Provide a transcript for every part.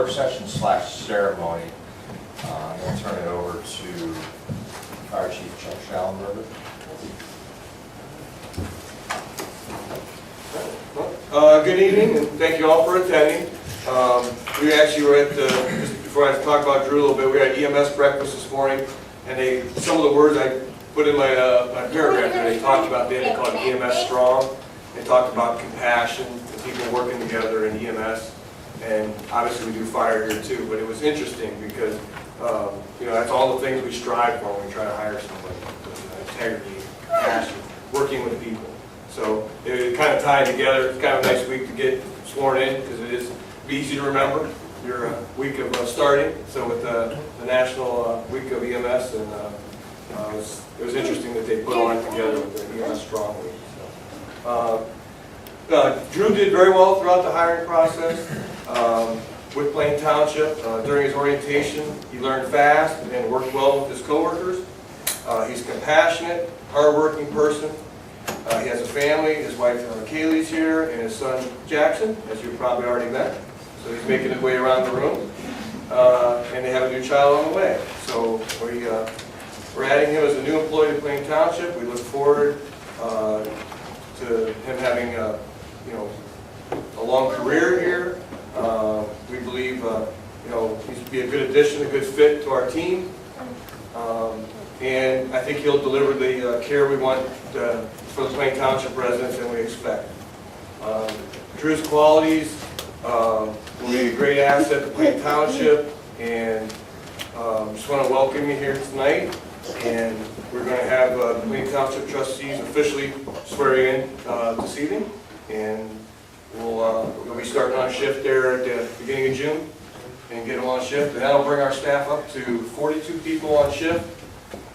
work session / ceremony. I'm going to turn it over to Fire Chief Chuck Schallenberger. Good evening, and thank you all for attending. We actually were at just before I talk about Drew a little bit, we had EMS breakfast this morning, and some of the words I put in my paragraph there, they talked about, they call it EMS strong. They talked about compassion and people working together in EMS, and obviously we do fire here too, but it was interesting because, that's all the things we strive for when we try to hire somebody, integrity, compassion, working with people. So it kind of tied together. It's kind of a nice week to get sworn in because it is easy to remember your week of starting. So with the National Week of EMS, and it was interesting that they put on together with the EMS Strong Week. So, Drew did very well throughout the hiring process with Plain Township. During his orientation, he learned fast and worked well with his coworkers. He's compassionate, hardworking person. He has a family. His wife Kaylee's here, and his son Jackson, as you've probably already met. So he's making his way around the room, and they have a new child on the way. So we're adding him as a new employee to Plain Township. We look forward to him having a long career here. We believe he's be a good addition, a good fit to our team, and I think he'll deliver the care we want for the Plain Township residents and we expect. Drew's qualities will be a great asset to Plain Township, and just want to welcome you here tonight. And we're going to have the Plain Township trustees officially swearing in this evening, and we'll be starting on shift there at the beginning of June and get them on shift, and that'll bring our staff up to 42 people on shift.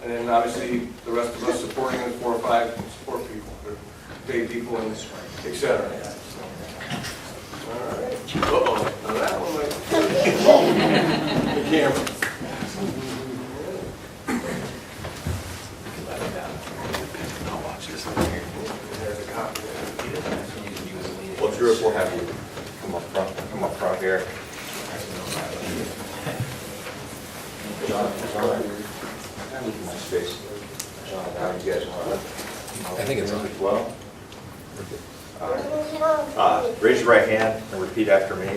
And then obviously the rest of us supporting them, 4 or 5 support people, or paid people, and etc. All right. Uh-oh. Now that one might... the camera. I'll watch this one here. There's a copy there. Well, Drew, we'll have you come up front here. John, my space. John, how you guys want? I think it's on. Well. Raise your right hand and repeat after me.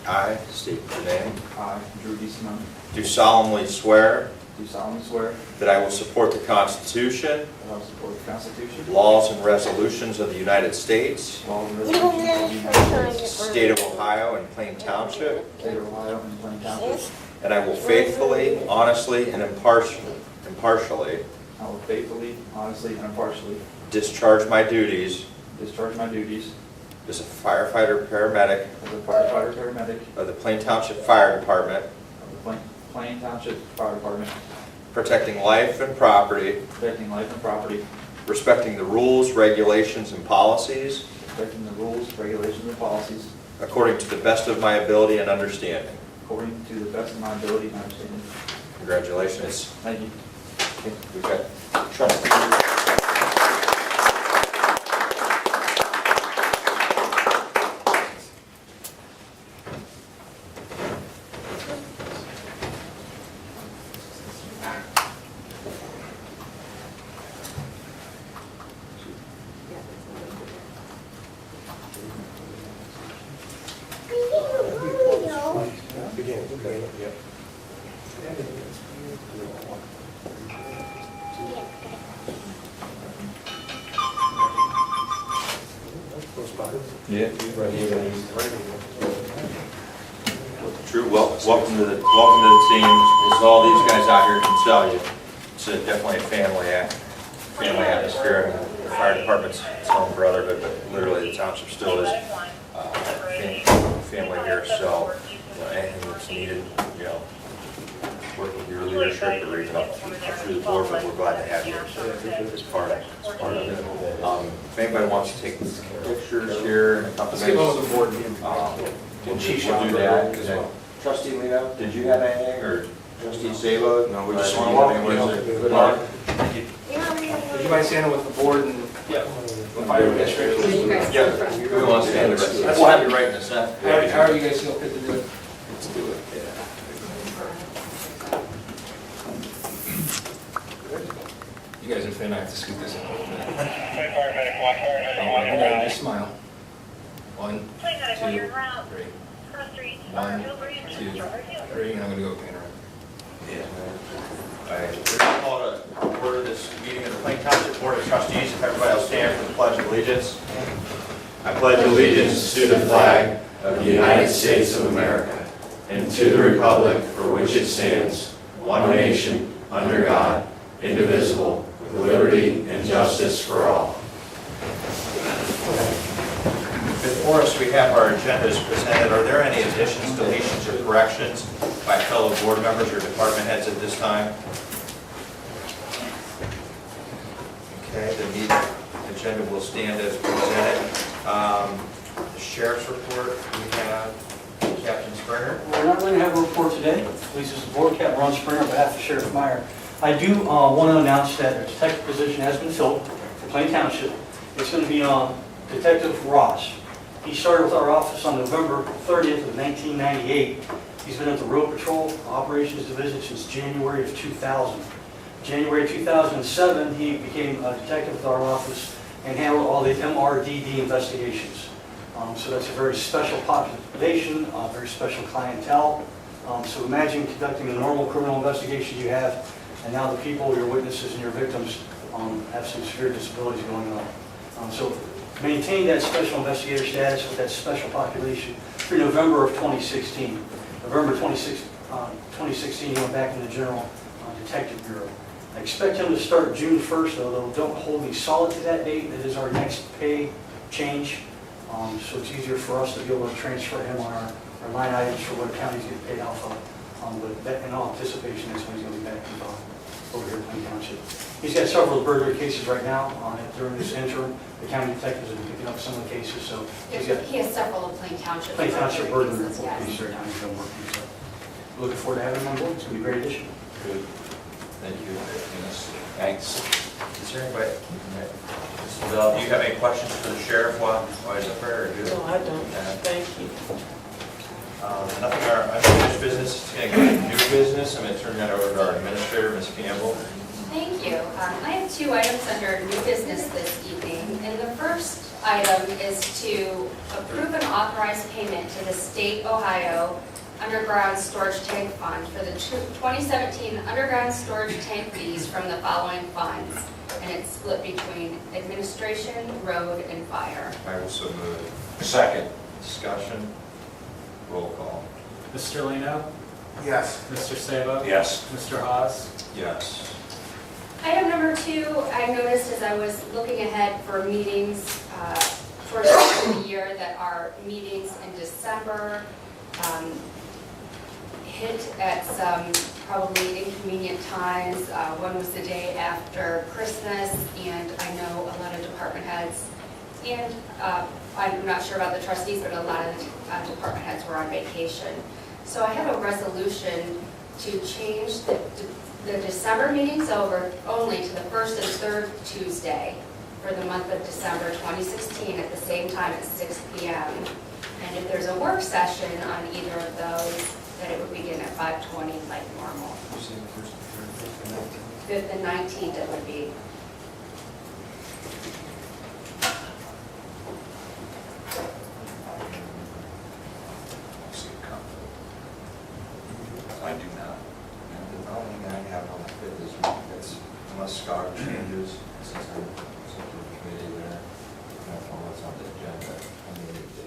I state your name. I, Drew D. Simone, Do solemnly swear do solemnly swear that I will support the Constitution, that I will support the Constitution, laws and resolutions of the United States, laws and resolutions of the United States, State of Ohio, and Plain Township, State of Ohio, and Plain Township. and I will faithfully, honestly, and impartially I will faithfully, honestly, and impartially discharge my duties discharge my duties as a firefighter paramedic as a firefighter paramedic of the Plain Township Fire Department, of the Plain Township Fire Department, protecting life and property, protecting life and property, respecting the rules, regulations, and policies respecting the rules, regulations, and policies according to the best of my ability and understanding. according to the best of my ability and understanding. Congratulations. Thank you. We've got trustee. Yep. Yeah. Drew, welcome to the team. As all these guys out here can tell you, it's definitely a family atmosphere. I mean, the fire department's its own brotherhood, but literally the township still is family here. So anything that's needed, work with your leadership or even up through the board, but we're glad to have you as part of it. If anybody wants to take pictures here in a couple minutes. Let's get on with the board. We'll do that. Trustee Lino, did you have anything, or Trustee Sabo? No, we just want to welcome you. Good luck. Thank you. Would you mind standing with the board and the fire administration? Yeah, we want to stand the rest. We'll have you writing this up. How are you guys feel fit to do it? Let's do it. Finn, I have to scoot this in a little bit. Oh, just smile. 1, 2, 3. 1, 2, 3, and I'm gonna go panorama. All right, we're going to call to order this meeting of the Plain Township Board of Trustees. If everybody will stand for the Pledge of Allegiance. I pledge allegiance to the flag of the United States of America and to the republic for which it stands, one nation, under God, indivisible, with liberty and justice for all. Before us, we have our agendas presented. Are there any additions, deletions, or corrections by fellow board members or department heads at this time? Okay, the meeting agenda will stand as presented. The sheriff's report, we have Captain Springer. We're not going to have a report today. This is the board, Captain Ron Springer, on behalf of Sheriff Meyer. I do want to announce that a detective position has been filled for Plain Township. It's going to be Detective Ross. He started with our office on November 30th of 1998. He's been at the Road Patrol Operations Division since January of 2000. January 2007, he became a detective with our office and handled all the MRDD investigations. So that's a very special population, very special clientele. So imagine conducting a normal criminal investigation you have, and now the people, your witnesses and your victims, have some severe disabilities going on. So maintain that special investigator status with that special population through November of 2016. November 2016, he went back in the General Detective Bureau. I expect him to start June 1st, although don't hold me solid to that date. That is our next pay change. So it's easier for us to be able to transfer him on our line items for what counties get paid off of. But that, in all anticipation, that's when he's going to be back over here in Plain Township. He's got several burglary cases right now. During this interim, the county detectives have been picking up some of the cases. So he's got He has several of Plain Township. Plain Township burglary cases, cases right now he's been working. So looking forward to having him on board. It's going to be a great addition. Good. Thank you. Yes. Thanks. Is there anybody? Do you have any questions for the sheriff while he's up there? Or No, I don't. Thank you. Nothing our unfinished business. It's going to go to new business. I'm going to turn that over to our administrator, Ms. Campbell. Thank you. I have 2 items under new business this evening. And the first item is to approve and authorize payment to the State Ohio Underground Storage Tank Fund for the 2017 underground storage tank fees from the following funds. And it's split between administration, road, and fire. I will so move. Second. Discussion. Roll call. Mr. Lino? Yes. Mr. Sabo? Yes. Mr. Haas? Yes. Item number 2, I noticed as I was looking ahead for meetings towards the end of the year that our meetings in December hit at some probably inconvenient times. One was the day after Christmas, and I know a lot of department heads, and I'm not sure about the trustees, but a lot of the department heads were on vacation. So I have a resolution to change the December meetings over only to the 1st and 3rd Tuesday for the month of December 2016 at the same time at 6 p.m. And if there's a work session on either of those, that it would begin at 5:20 like normal. The 19th it would be. I do not. The only thing I have on the 5th is that's unless Scott changes, since I'm the committee there. I don't know what's on the agenda. I need to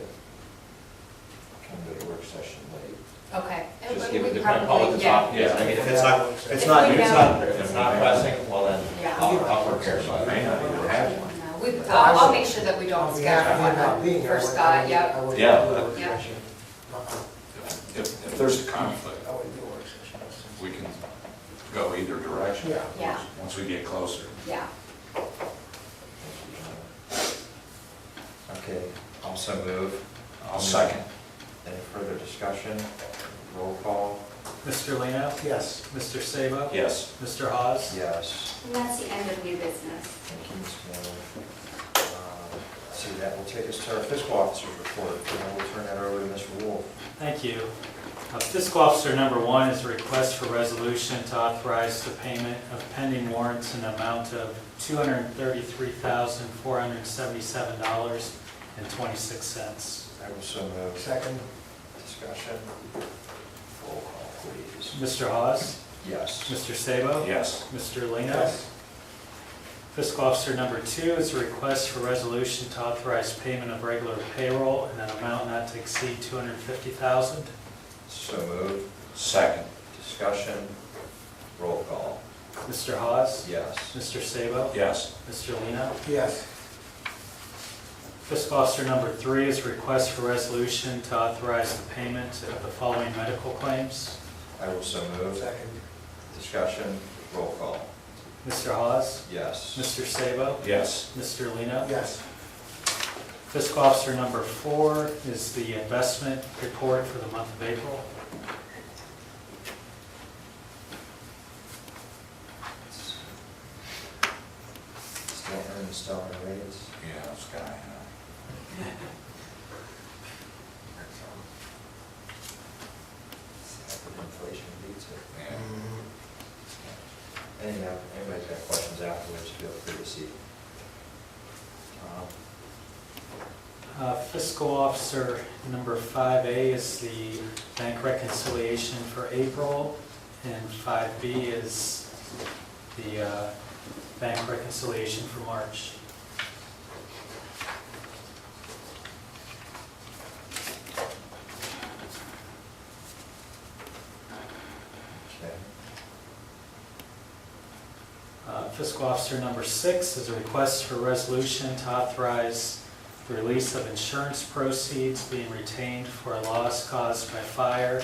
come to the work session late. Okay. Just We give it the kind of call probably- at the top. Yeah, I mean, if it's not pressing, well then, Yeah. I'll prepare, so I may not even have one. No, I'll make sure that we don't schedule one for Scott, yep. Yeah. If there's a conflict, we can go either direction. Yeah. Once we get closer. Yeah. Okay, also move. I'll second. Any further discussion? Roll call. Mr. Lino? Yes. Mr. Sabo? Yes. Mr. Haas? Yes. And that's the end of new business. Thank you, Ms. Miller. Let's see, that will take us to our fiscal officer's report. And we'll turn that over to Mr. Wolf. Thank you. Fiscal officer number 1 is a request for resolution to authorize the payment of pending warrants in the amount of $233,477.26. I will so move. Second. Discussion. Roll call, please. Mr. Hawes? Yes. Mr. Sabo? Yes. Mr. Lino? Yes. Fiscal officer number 2 is a request for resolution to authorize payment of regular payroll in an amount not to exceed $250,000. So moved. Second. Discussion. Roll call. Mr. Hawes? Yes. Mr. Sabo? Yes. Mr. Lino? Yes. Fiscal officer number 3 is a request for resolution to authorize the payment of the following medical claims. I will so move. Second. Discussion. Roll call. Mr. Hawes? Yes. Mr. Sabo? Yes. Mr. Lino? Yes. Fiscal officer number 4 is the investment report for the month of April. Still earning stellar rates. Yeah, Sky, huh? Inflation beats it. Yeah. Anybody's got questions afterwards, feel free to see. Fiscal officer number 5A is the bank reconciliation for April, and 5B is the bank reconciliation for March. Okay. Fiscal officer number 6 is a request for resolution to authorize the release of insurance proceeds being retained for a loss caused by fire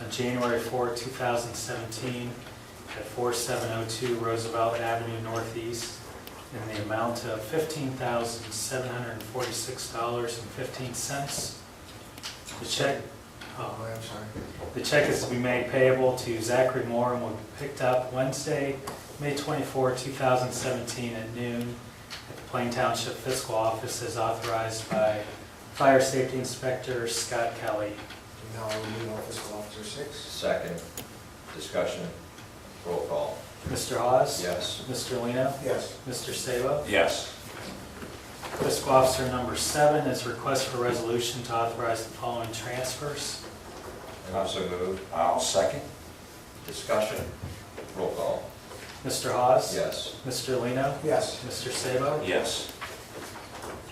on January 4, 2017 at 4702 Roosevelt Avenue Northeast in the amount of $15,746.15. The check, Oh, I'm sorry. the check is to be made payable to Zachary Moore and will be picked up Wednesday, May 24, 2017 at noon at the Plain Township Fiscal Office as authorized by Fire Safety Inspector Scott Kelly. Now I will move on fiscal officer 6. Second. Discussion. Roll call. Mr. Hawes? Yes. Mr. Lino? Yes. Mr. Sabo? Yes. Fiscal officer number 7 is a request for resolution to authorize the following transfers. I will so move. I'll second. Discussion. Roll call. Mr. Hawes? Yes. Mr. Lino? Yes. Mr. Sabo? Yes.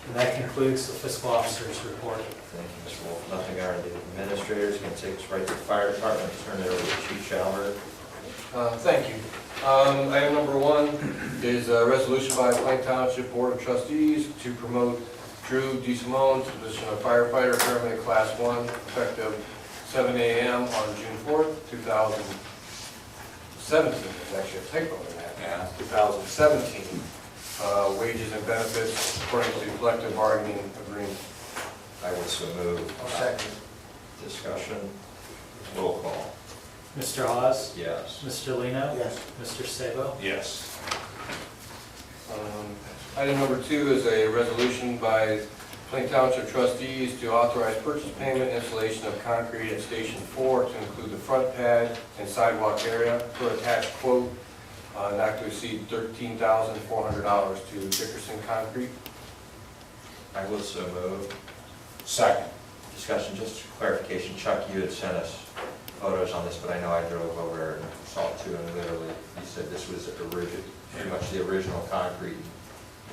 And that concludes the fiscal officer's report. Thank you, Mr. Wolf. Nothing our administrators can take us right to the fire department. Turn it over to Chief Shalmer. Thank you. Item number 1 is a resolution by Plain Township Board of Trustees to promote Drew DeSimone to the position of firefighter, paramedic class 1, effective 7 a.m. on June 4th, 2017. It's actually a typo in that. Yeah. 2017. Wages and benefits according to the collective bargaining agreement. I will so move. I'll second. Discussion. Roll call. Mr. Hawes? Yes. Mr. Lino? Yes. Mr. Sabo? Yes. Item number 2 is a resolution by Plain Township trustees to authorize purchase payment installation of concrete at Station 4 to include the front pad and sidewalk area per attached quote, not to exceed $13,400 to Dickerson Concrete. I will so move. Second. Discussion, just clarification. Chuck, you had sent us photos on this, but I know I drove over and saw it too, and literally, you said this was pretty much the original concrete.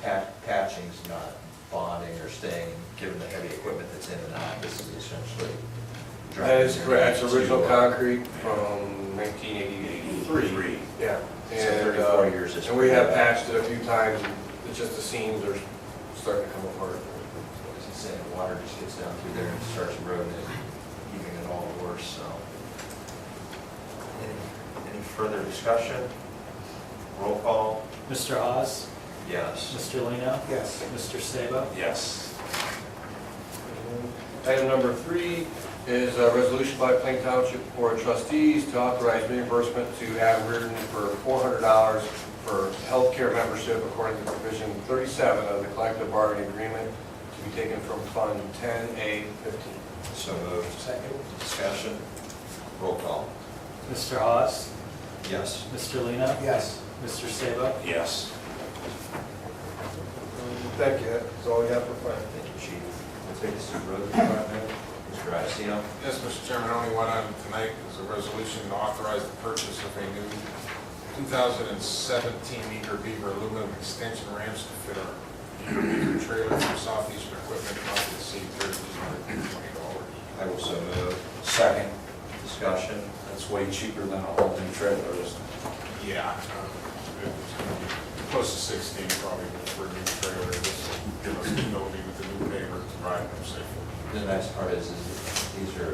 Patching's not bonding or staying, given the heavy equipment that's in and out. This is essentially. That is correct. It's original concrete from 1983. Yeah. So 34 years is And we have pretty bad. patched it a few times. It's just the seams are starting to come apart. As I say, the water just gets down through there and starts eroding it, keeping it all worse, so. Any further discussion? Roll call? Mr. Hawes? Yes. Mr. Lino? Yes. Mr. Sabo? Yes. Item number 3 is a resolution by Plain Township Board of Trustees to authorize reimbursement to Adam Reardon for $400 for healthcare membership according to provision 37 of the collective bargaining agreement to be taken from Fund 10A15. So moved. Second. Discussion? Roll call. Mr. Hawes? Yes. Mr. Lino? Yes. Mr. Sabo? Yes. Thank you, that's all we have for fire. Thank you, Chief. We'll take this to the road department. Mr. Iacino. Yes, Mr. Chairman, only one item tonight is a resolution to authorize the purchase of a new 2017 Eager Beaver aluminum extension ramps to fit our Eager Beaver trailer from Southeastern Equipment, not to exceed $1,320. I will so move. Second. Discussion. That's way cheaper than a whole new trailer, isn't it? Yeah, it's going to be close to 16 probably for a new trailer. This will give us the ability with the new paver to ride them safely. The nice part is these are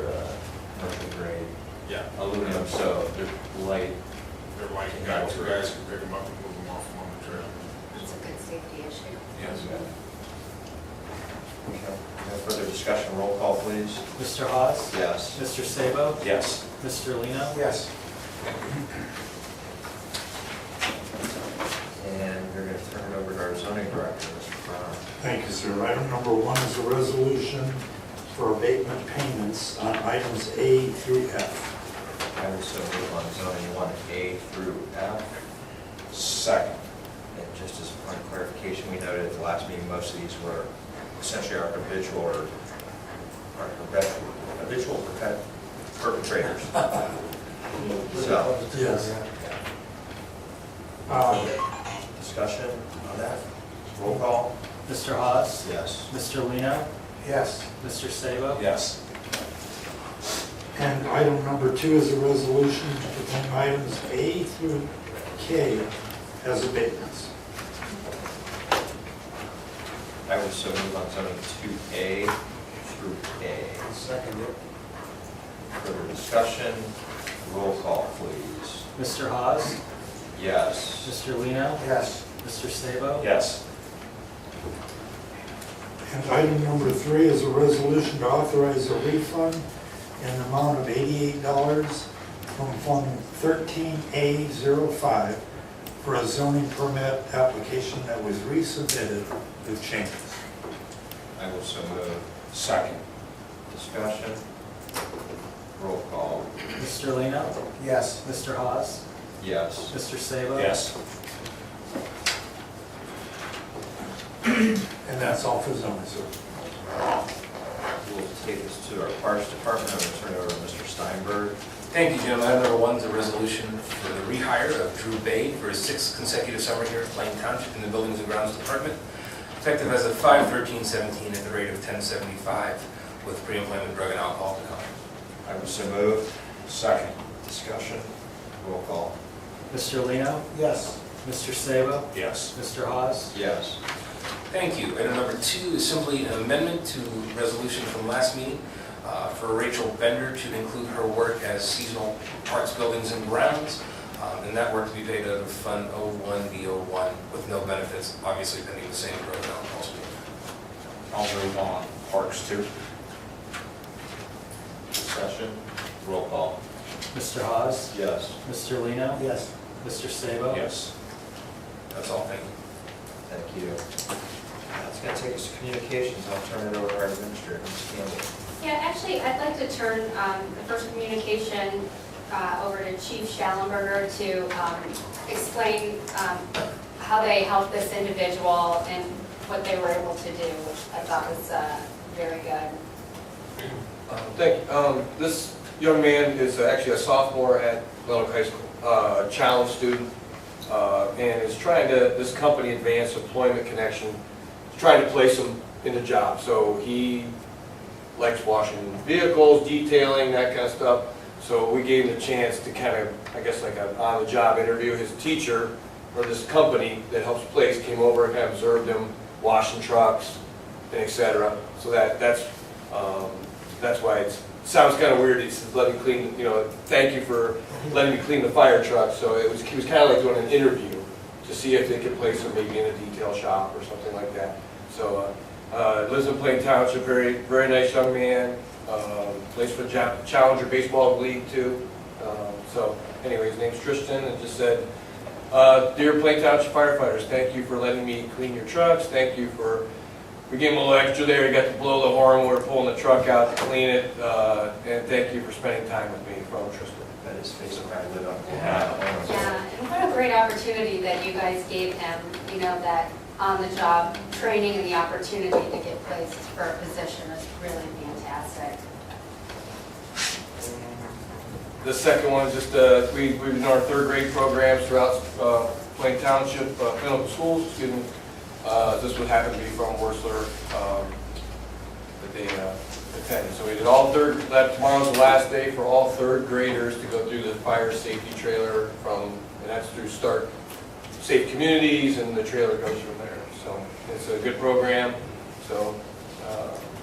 commercial grade Yeah, aluminum, so they're light. they're like, you got two guys can pick them up and move them off from on the trailer. It's a good safety issue. Yes. Okay. No further discussion. Roll call, please. Mr. Hawes? Yes. Mr. Sabo? Yes. Mr. Lino? Yes. And we're going to turn it over to our zoning director, Mr. Brown. Thank you, sir. Item number 1 is a resolution for abatement payments on items A through F. I will so move on zoning 1A through F. Second. And just as a point of clarification, we noted at the last meeting, most of these were essentially our habitual perpetrators. So, Yes. discussion on that? Roll call? Mr. Hawes? Yes. Mr. Lino? Yes. Mr. Sabo? Yes. And item number 2 is a resolution to present items A through K as abatements. I will so move on zoning 2A through K. Second it. Further discussion? Roll call, please. Mr. Hawes? Yes. Mr. Lino? Yes. Mr. Sabo? Yes. And item number 3 is a resolution to authorize a refund in an amount of $88 from Fund 13A05 for a zoning permit application that was resubmitted with changes. I will so move. Second. Discussion? Roll call. Mr. Lino? Yes. Mr. Hawes? Yes. Mr. Sabo? Yes. And that's all for zoning, sir. We'll take this to our Parks Department. I'm going to turn it over to Mr. Steinberg. Thank you, gentlemen. Item number 1 is a resolution for the rehire of Drew Bay for his 6th consecutive summer here at Plain Township in the Buildings and Grounds Department, effective as of 5/13/17 at the rate of $10.75 with pre-employment drug and alcohol to come. I will so move. Second. Discussion? Roll call. Mr. Lino? Yes. Mr. Sabo? Yes. Mr. Hawes? Yes. Thank you. Item number 2 is simply an amendment to resolution from last meeting for Rachel Bender to include her work as seasonal parks, buildings, and grounds, and that work to be paid out of Fund 01B01 with no benefits, obviously pending the same drug and alcohol speed. I'll move on. Parks too. Discussion? Roll call. Mr. Hawes? Yes. Mr. Lino? Yes. Mr. Sabo? Yes. That's all. Thank you. Thank you. That's going to take us to communications. I'll turn it over to our administrator, Ms. Campbell. Yeah, actually, I'd like to turn the first communication over to Chief Schallenberger to explain how they helped this individual and what they were able to do, which I thought was very good. Thank you. This young man is actually a sophomore at Little High School, a challenge student, and is trying to, this company, Advanced Employment Connection, is trying to place him in a job. So he likes washing vehicles, detailing, that kind of stuff. So we gave him the chance to kind of, I guess, like an on-the-job interview. His teacher, or this company that helps place, came over and kind of observed him washing trucks, and et cetera. So that's why it sounds kind of weird. He says, let me clean, thank you for letting me clean the fire truck. So he was kind of like doing an interview to see if they could place him maybe in a detail shop or something like that. So lives in Plain Township, very, very nice young man. Plays for the Challenger Baseball League too. So anyway, his name's Tristan, and just said, dear Plain Township firefighters, thank you for letting me clean your trucks. Thank you for we gave them a little extra there, you got to blow the horn when we were pulling the truck out to clean it, and thank you for spending time with me from Tristan. That is facing right lit up. Yeah, and what a great opportunity that you guys gave him, you know, that on-the-job training and the opportunity to get placed for a position is really fantastic. The second one is just, we've been in our third grade programs throughout Plain Township, Middle Schools, excuse me. This would happen to be from Whistler that they attended. So we did all tomorrow's the last day for all third graders to go through the fire safety trailer and that's through Start Safe Communities, and the trailer goes from there. So it's a good program. So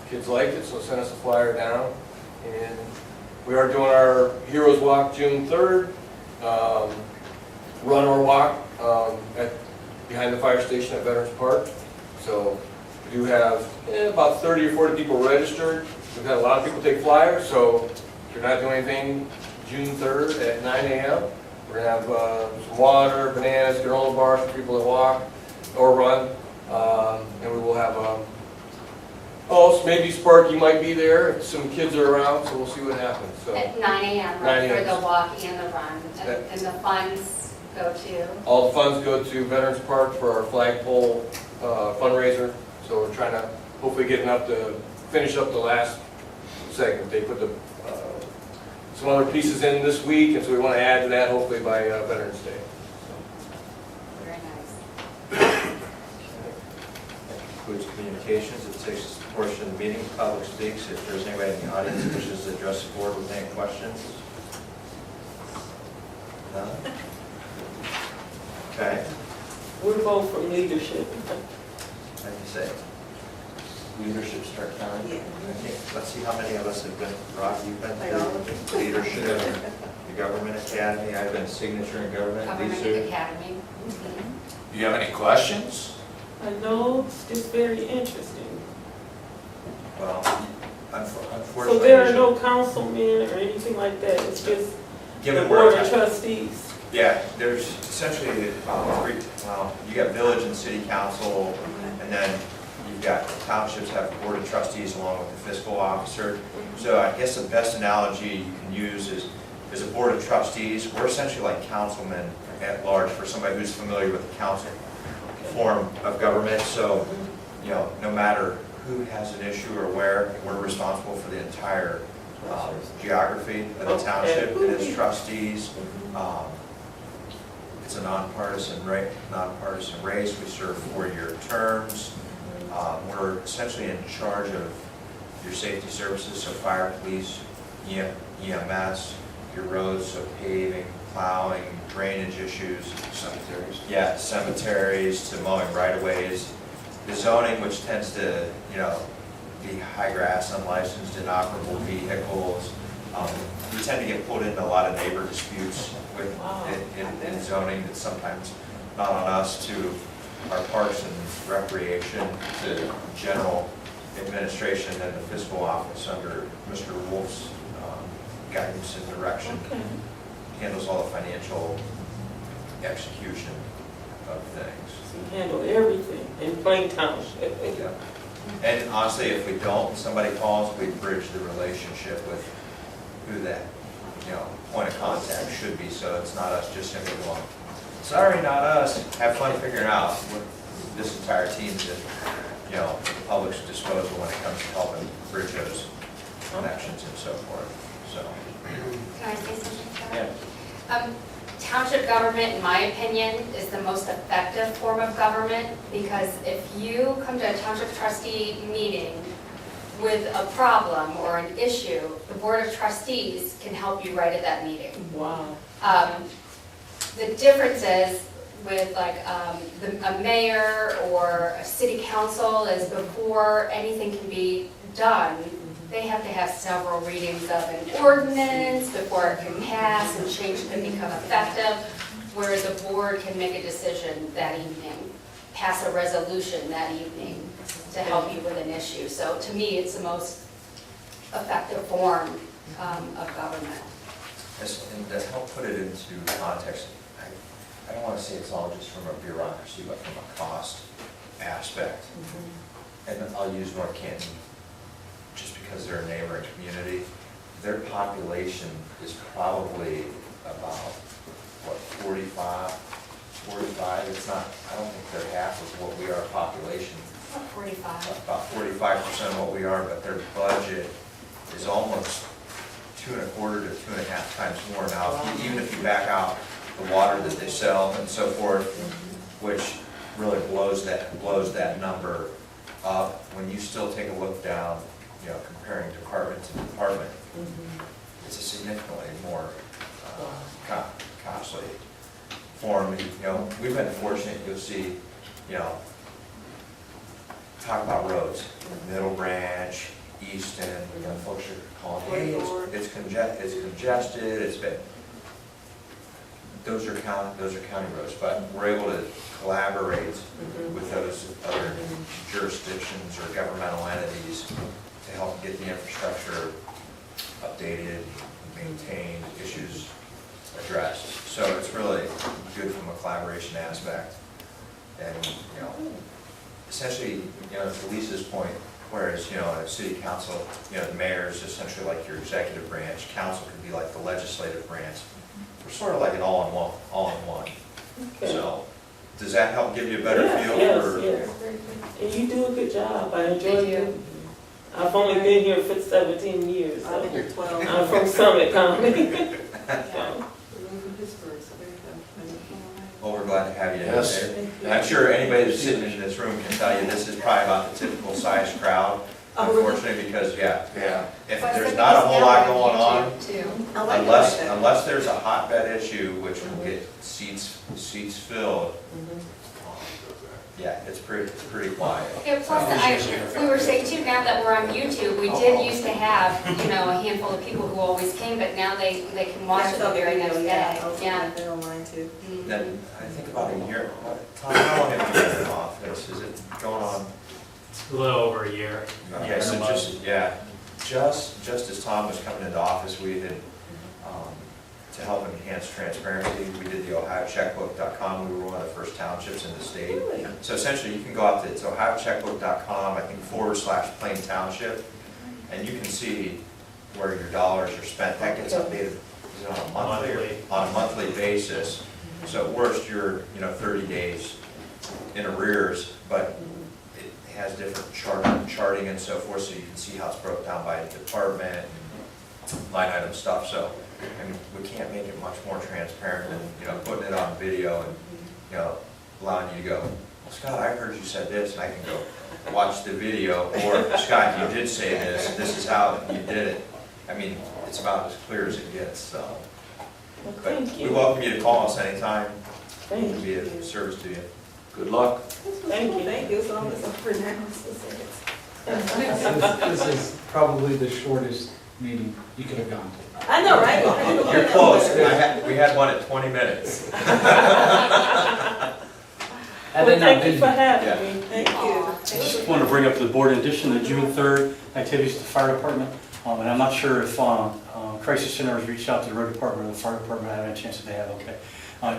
kids liked it, so sent us a flyer down. And we are doing our Heroes Walk June 3rd, run or walk behind the fire station at Veterans Park. So we do have about 30 or 40 people registered. We've had a lot of people take flyers, so if you're not doing anything, June 3rd at 9 a.m. We're going to have some water, bananas, granola bars for people that walk or run. And we will have, so maybe Sparky might be there if some kids are around, so we'll see what happens. So At 9 a.m. 9 right, for a.m. the walk and the run, and the funds go to? All the funds go to Veterans Park for our flagpole fundraiser. So we're trying to hopefully get enough to finish up the last segment. They put some other pieces in this week, and so we want to add to that hopefully by Veterans Day. Very nice. That concludes communications. It takes us to the portion of the meeting. Public speaks. If there's anybody in the audience who wishes to address the board with any questions. None? Okay. We're both from leadership. Like you say, leadership start time. Yeah. Okay, let's see how many of us have been. Rob, you've been to leadership, the government academy. I've been signature in government. Government Lisa? Academy. Do you have any questions? I know it's just very interesting. Well, unfortunately. So there are no councilmen or anything like that, it's just Given the where board it's of at. trustees? Yeah, there's essentially three, you got village and city council, and then you've got townships have a board of trustees along with the fiscal officer. So I guess the best analogy you can use is a board of trustees. We're essentially like councilmen at large for somebody who's familiar with the council form of government. So, you know, no matter who has an issue or where, we're responsible for the entire geography of the township and its trustees. It's a nonpartisan race. We serve 4-year terms. We're essentially in charge of your safety services, so fire, police, EMS, your roads, so paving, plowing, drainage issues. Cemeteries. Yeah, cemeteries to mowing right-of-ways. The zoning, which tends to, you know, be high grass, unlicensed, inoperable vehicles. We tend to get pulled into a lot of neighbor disputes in zoning that's sometimes not on us, to our parks and recreation, to general administration and the fiscal office under Mr. Wolf's guidance and direction. Handles all the financial execution of things. So you handle everything in Plain Township. Yeah. And honestly, if we don't, somebody calls, we bridge the relationship with who that, you know, point of contact should be, so it's not us just simply going, sorry, not us. Have fun figuring out what this entire team's at, you know, the public's disposal when it comes to helping bridge those connections and so forth. So. Can I say something to that? Township government, in my opinion, is the most effective form of government, because if you come to a township trustee meeting with a problem or an issue, the board of trustees can help you right at that meeting. Wow. The difference is with like a mayor or a city council is before anything can be done, they have to have several readings of an ordinance before it can pass and change can become effective, whereas a board can make a decision that evening, pass a resolution that evening to help you with an issue. So to me, it's the most effective form of government. And to help put it into context, I don't want to say it's all just from a bureaucracy, but from a cost aspect. and I'll use North Canton just because they're a neighboring community. Their population is probably about, what, 45? It's not, I don't think they're half of what we are population. 45. About 45% of what we are, but their budget is almost 2.25 to 2.5 times more now. Even if you back out the water that they sell and so forth, which really blows that number up. When you still take a look down, you know, comparing department to department, it's a significantly more costly form. You know, we've been fortunate. You'll see, you know, talk about roads, Middle Branch, Easton. You know, folks are calling, hey, it's congested. It's been. Those are county roads, but we're able to collaborate with those other jurisdictions or governmental entities to help get the infrastructure updated, maintained, issues addressed. So it's really good from a collaboration aspect. And, you know, essentially, you know, to Lisa's point, whereas, you know, a city council, you know, the mayor is essentially like your executive branch, council could be like the legislative branch. We're sort of like an all-in-one. Okay. So, does that help give you a better feel for? Yes. And you do a good job. I enjoy Thank you. it. I've only been here for 17 years. I've been here 12. I'm from Summit County. Well, we're glad to have you Yes. today. And I'm sure anybody that's sitting in this room can tell you this is probably about the typical size crowd. Unfortunately, because, yeah, if Plus, there's I not a think whole it's lot now going on, YouTube, too. I like it unless, like that. unless there's a hotbed issue, which will get seats filled, yeah, it's pretty quiet. Yeah, plus, we were saying too, now that we're on YouTube, we did used to have, you know, a handful of people who always came, but now they can watch it the very next day. Yeah. They're online too. Then, I think about a year, Tom, how long have you been in office? Is it going on? It's a little over a year. Okay, so just as Tom was coming into office, we had, to help enhance transparency, we did the ohiocheckbook.com. We were one of the first townships in the state. So essentially, you can go out to, it's ohiocheckbook.com, I think /Plain Township, and you can see where your dollars are spent. That gets updated, is it on a monthly or on a monthly basis? So at worst, you're, you know, 30 days in arrears, but it has different charting and so forth, so you can see how it's broke down by department, line item stuff. So, I mean, we can't make it much more transparent than, you know, putting it on video and, you know, allowing you to go, well, Scott, I heard you said this, and I can go watch the video, or Scott, you did say this, this is how you did it. I mean, it's about as clear as it gets, so. Well, But thank we you. welcome you to call us anytime. We Thank can be you. of service to you. Good luck. Thank you. Thank you, so I'm just pronounced. This is probably the shortest meeting you could have gone to. I know, right? You're close. We had one at 20 minutes. Well, thank you for Yeah. having me. Thank you. Just want to bring up to the board, in addition to June 3rd activities at the fire department, and I'm not sure if Crisis Center has reached out to the road department or the fire department. I haven't had a chance if they have, okay.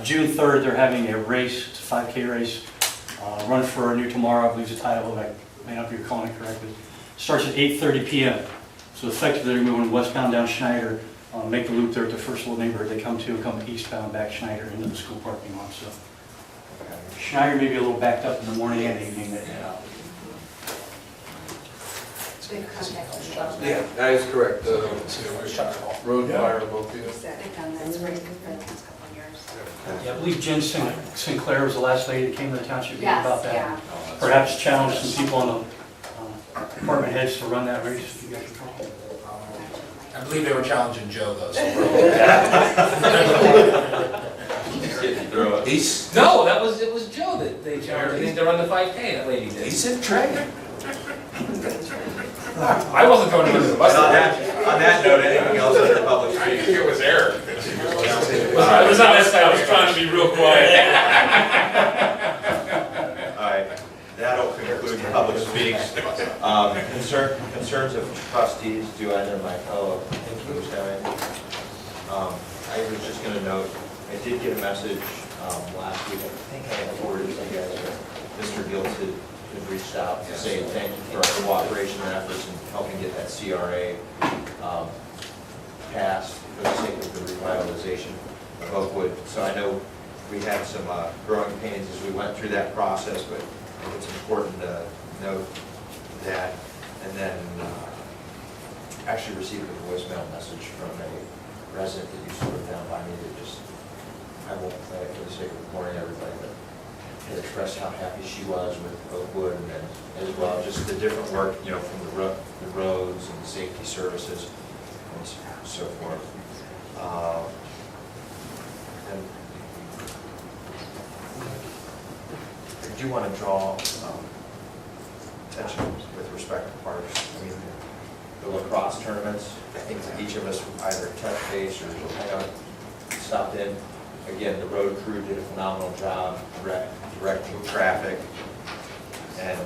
June 3rd, they're having a race, it's a 5K race, Run for a New Tomorrow, I believe is the title, I may not be recalling it correctly. Starts at 8:30 p.m. So effectively, they're moving westbound down Schneider, make the loop there at the first little neighborhood they come eastbound back Schneider into the school parking lot. So Schneider may be a little backed up in the morning and evening. We've contacted them. Yeah, that is correct. Road fire located. They've done that, it's raised for the past couple of years. Yeah, I believe Jen Sinclair was the last lady that came to the township meeting Yes, about that. yeah. Perhaps challenge some people on the department heads to run that race, if you guys recall. I believe they were challenging Joe though. He's No, it was Joe that they challenged. They to run the 5K, that lady did. said trainer. I wasn't throwing him under the bus. On that note, anything else under public I speaking? think it was Eric. I was trying to be real quiet. All right, that'll conclude public speaks. Concerns of trustees, do either of my fellow folks have anything? I was just gonna note, I did get a message last week, I think I had forwarded it to you guys, Mr. Giltz had had reached out to say thank you for our cooperation and efforts in helping get that CRA passed for the sake of the revitalization of Oakwood. So I know we had some growing pains as we went through that process, but I think it's important to note that. And then actually received a voicemail message from a resident that used to live down by me that just, I won't play it for the sake of boring everybody, but had expressed how happy she was with Oakwood and then as well, just the different work, you know, from the roads and the safety services and so forth. And I do want to draw attention with respect to parks. I mean, the lacrosse tournaments, I think that each of us either touched base or stopped in. Again, the road crew did a phenomenal job directing traffic. And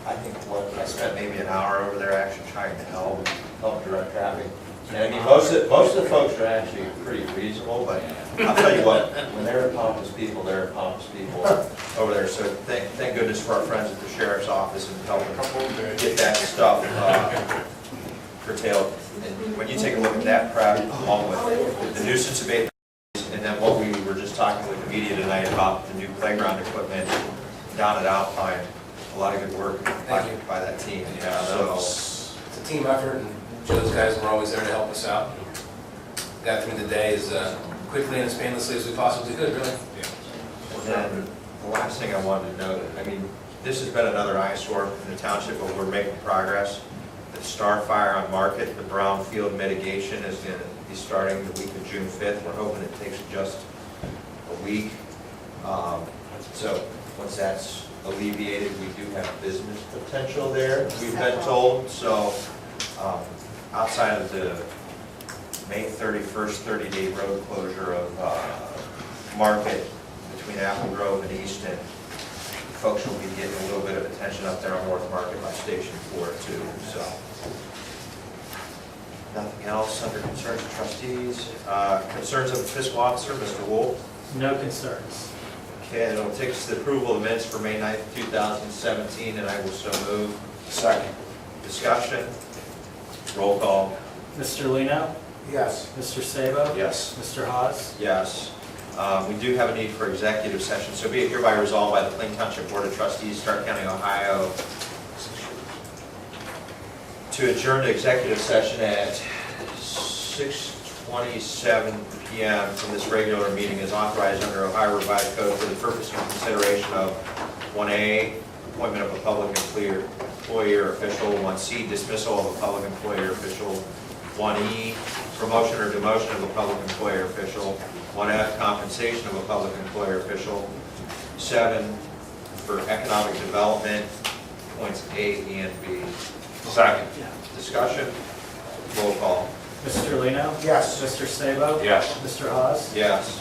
I think I spent maybe an hour over there actually trying to help direct traffic. And I mean, most of the folks are actually pretty reasonable, but I'll tell you what, when they're pompous people over there. So thank goodness for our friends at the sheriff's office and helping get that stuff curtailed. And when you take a look at that crowd, along with the nuisance abatement, and then what we were just talking with the media tonight about the new playground equipment down at Alpine, a lot of good work by that team. Yeah, so It's a team effort, and Joe's guys were always there to help us out. Got through the day as quickly and as painlessly as we possibly could, really. And then the last thing I wanted to note, I mean, this has been another eyesore in the township, but we're making progress. The Star Fire on Market, the brownfield mitigation is going to be starting the week of June 5th. We're hoping it takes just a week. So once that's alleviated, we do have business potential there, we've been told. So outside of the May 31st 30-day road closure of Market between Apple Grove and Easton, folks will be getting a little bit of attention up there on North Market by Station 4 too. So nothing else under concerns of trustees. Concerns of the fiscal officer, Mr. Wolf? No concerns. Okay, and it'll take us to the approval of the minutes for May 9th, 2017, and I will so move. Second. Discussion. Roll call. Mr. Lino? Yes. Mr. Sabo? Yes. Mr. Haas? Yes. We do have a need for executive session, so be it hereby resolved by the Plain Township Board of Trustees, Stark County, Ohio, to adjourn to executive session at 6:27 p.m. from this regular meeting as authorized under Ohio Revised Code for the purpose and consideration of 1A, appointment of a public employee or official, 1C, dismissal of a public employee or official, 1E, promotion or demotion of a public employee or official, 1F, compensation of a public employee or official, 7, for economic development, points A and B. Second. Discussion, roll call. Mr. Lino? Yes. Mr. Sabo? Yes. Mr. Haas? Yes.